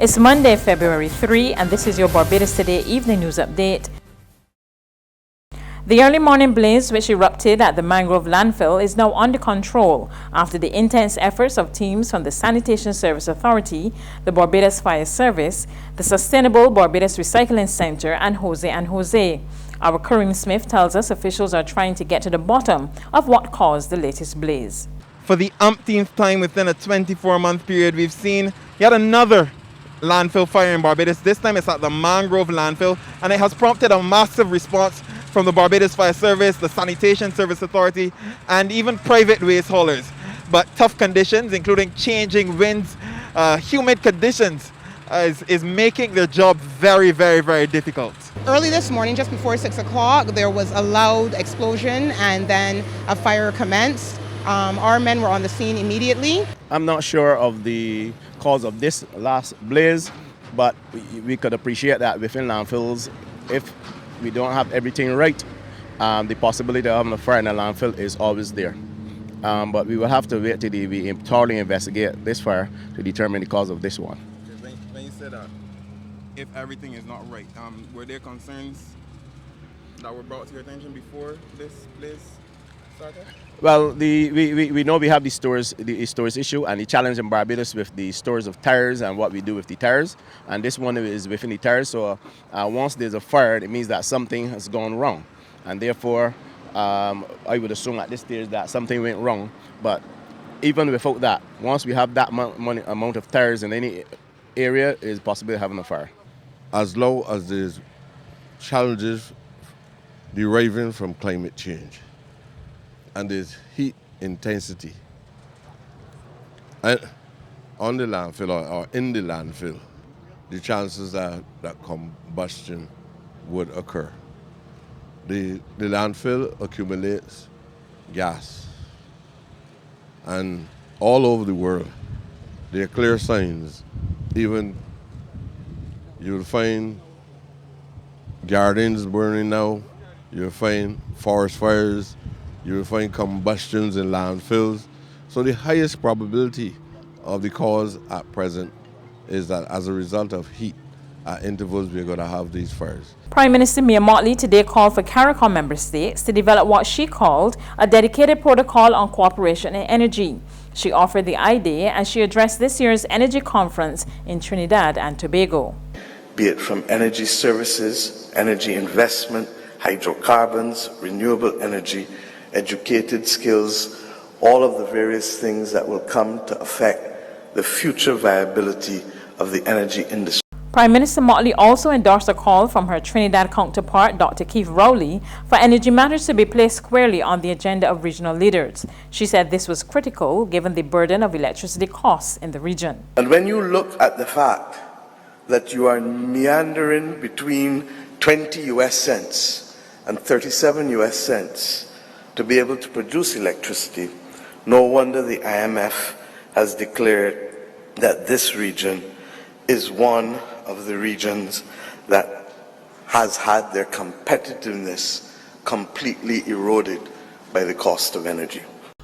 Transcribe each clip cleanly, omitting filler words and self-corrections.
It's Monday, February 3, and this is your Barbados Today Evening News Update. The early morning blaze which erupted at the Mangrove Landfill is now under control after the intense efforts of teams from the Sanitation Service Authority, the Barbados Fire Service, the Sustainable Barbados Recycling Center, and Jose. Our Corinne Smith tells us officials are trying to get to the bottom of what caused the latest blaze. For the umpteenth time within a 24-month period, we've seen yet another landfill fire in Barbados. This time it's at the Mangrove Landfill, and it has prompted a massive response from the Barbados Fire Service, the Sanitation Service Authority, and even private waste haulers. But tough conditions, including changing winds, humid conditions, is making their job very, very, very difficult. Early this morning, just before 6 o'clock, there was a loud explosion and then a fire commenced. Our men were on the scene immediately. I'm not sure of the cause of this last blaze, but we could appreciate that within landfills, if we don't have everything right, the possibility of having a fire in a landfill is always there. But we will have to wait till we thoroughly investigate this fire to determine the cause of this one. When you said that, if everything is not right, were there concerns that were brought to your attention before this blaze started? Well, we know we have the stores issue and the challenge in Barbados with the stores of tires and what we do with the tires, and this one is within the tires. So once there's a fire, it means that something has gone wrong, and therefore I would assume at this stage that something went wrong. But even without that, once we have that amount of tires in any area, is possibly having a fire. As low as there's challenges deriving from climate change, and there's heat intensity and on the landfill or in the landfill, the chances are that combustion would occur. The landfill accumulates gas, and all over the world there are clear signs. Even you'll find gardens burning now, you'll find forest fires, you will find combustions in landfills. So the highest probability of the cause at present is that as a result of heat, at intervals we're going to have these fires. Prime Minister Mottley today called for CARICOM member states to develop what she called a dedicated protocol on cooperation in energy. She offered the idea as she addressed this year's energy conference in Trinidad and Tobago. Be it from energy services, energy investment, hydrocarbons, renewable energy, educated skills, all of the various things that will come to affect the future viability of the energy industry. Prime Minister Mottley also endorsed a call from her Trinidad counterpart, Dr. Keith Rowley, for energy matters to be placed squarely on the agenda of regional leaders. She said this was critical given the burden of electricity costs in the region. And when you look at the fact that you are meandering between 20 US cents and 37 US cents to be able to produce electricity, no wonder the IMF has declared that this region is one of the regions that has had their competitiveness completely eroded by the cost of energy.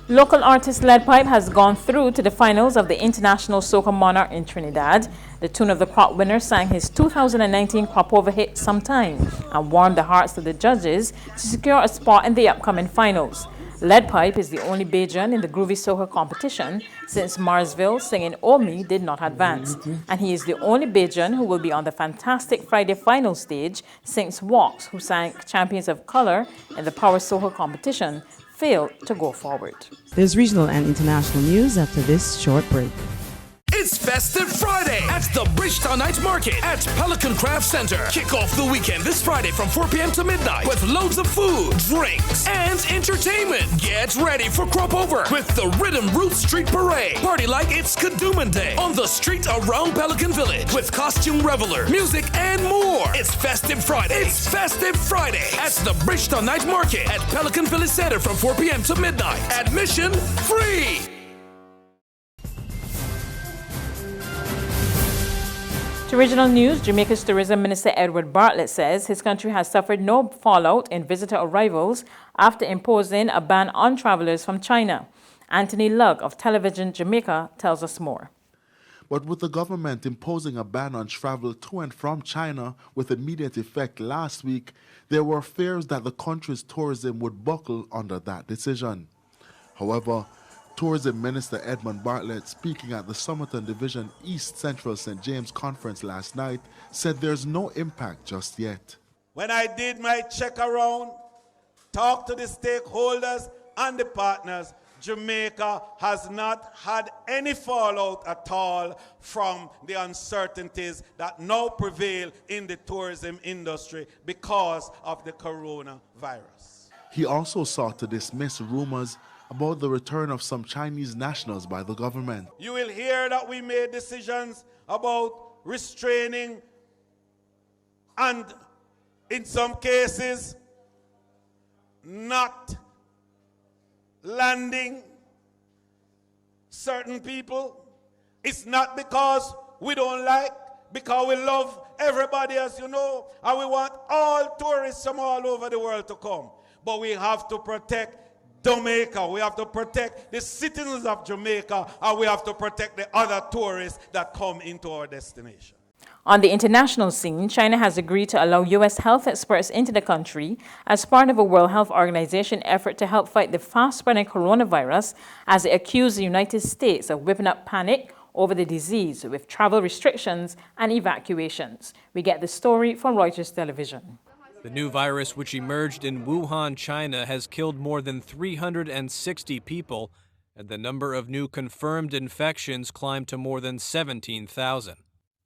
Local artist Leadpipe has gone through to the finals of the International Soca Monarch in Trinidad. The tune of the crop winner sang his 2019 crop over hit Sometime and warmed the hearts of the judges to secure a spot in the upcoming finals. Leadpipe is the only Bajan in the Groovy Soca competition since Marsville singing Oh Me did not advance. And he is the only Bajan who will be on the Fantastic Friday final stage since Walks, who sang Champions of Color in the Power Soca competition, failed to go forward. There's regional and international news after this short break. It's Festive Friday at the Bridgetown Night Market at Pelican Craft Center. Kick off the weekend this Friday from 4 p.m. to midnight with loads of food, drinks, and entertainment. Get ready for Crop Over with the Rhythm Roots Street Parade. Party like it's Kadooman Day on the street around Pelican Village with costume reveler, music, and more. It's Festive Friday. It's Festive Friday at the Bridgetown Night Market at Pelican Village Center from 4 p.m. to midnight. Admission free. To regional news, Jamaica's Tourism Minister Edward Bartlett says his country has suffered no fallout in visitor arrivals after imposing a ban on travelers from China. Anthony Lugg of Television Jamaica tells us more. But with the government imposing a ban on travel to and from China with immediate effect last week, there were fears that the country's tourism would buckle under that decision. However, Tourism Minister Edmund Bartlett, speaking at the Somerton Division East Central St. James Conference last night, said there's no impact just yet. When I did my check around, talked to the stakeholders and the partners, Jamaica has not had any fallout at all from the uncertainties that now prevail in the tourism industry because of the coronavirus. He also sought to dismiss rumors about the return of some Chinese nationals by the government. You will hear that we made decisions about restraining and, in some cases, not landing certain people. It's not because we don't like, because we love everybody, as you know, and we want all tourists from all over the world to come. But we have to protect Jamaica, we have to protect the citizens of Jamaica, and we have to protect the other tourists that come into our destination. On the international scene, China has agreed to allow U.S. health experts into the country as part of a World Health Organization effort to help fight the fast-spreading coronavirus, as it accused the United States of whipping up panic over the disease with travel restrictions and evacuations. We get the story from Reuters Television. The new virus, which emerged in Wuhan, China, has killed more than 360 people, and the number of new confirmed infections climbed to more than 17,000.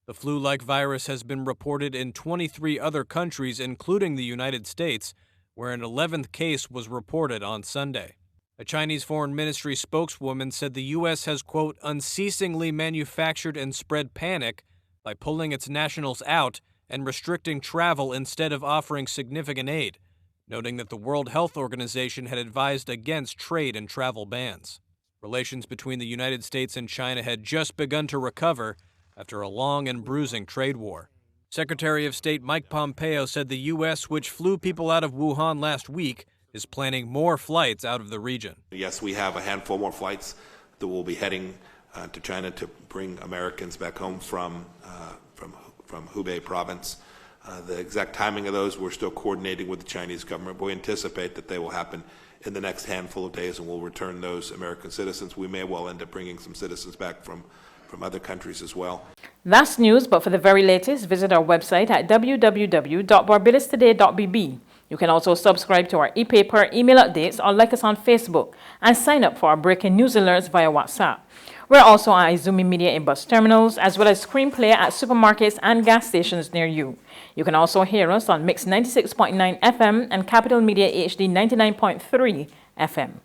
The flu-like virus has been reported in 23 other countries, including the United States, where an 11th case was reported on Sunday. A Chinese Foreign Ministry spokeswoman said the U.S. has, quote, unceasingly manufactured and spread panic by pulling its nationals out and restricting travel instead of offering significant aid, noting that the World Health Organization had advised against trade and travel bans. Relations between the United States and China had just begun to recover after a long and bruising trade war. Secretary of State Mike Pompeo said the U.S., which flew people out of Wuhan last week, is planning more flights out of the region. Yes, we have a handful more flights that will be heading to China to bring Americans back home from Hubei province. The exact timing of those, we're still coordinating with the Chinese government, but we anticipate that they will happen in the next handful of days, and we'll return those American citizens. We may well end up bringing some citizens back from other countries as well. That's news, but for the very latest, visit our website at www.barbadostoday.bb. You can also subscribe to our e-paper, email updates, or like us on Facebook, and sign up for our breaking news alerts via WhatsApp. We're also on Izumi Media in bus terminals, as well as Screenplay at supermarkets and gas stations near you. You can also hear us on Mix 96.9 FM and Capital Media HD 99.3 FM.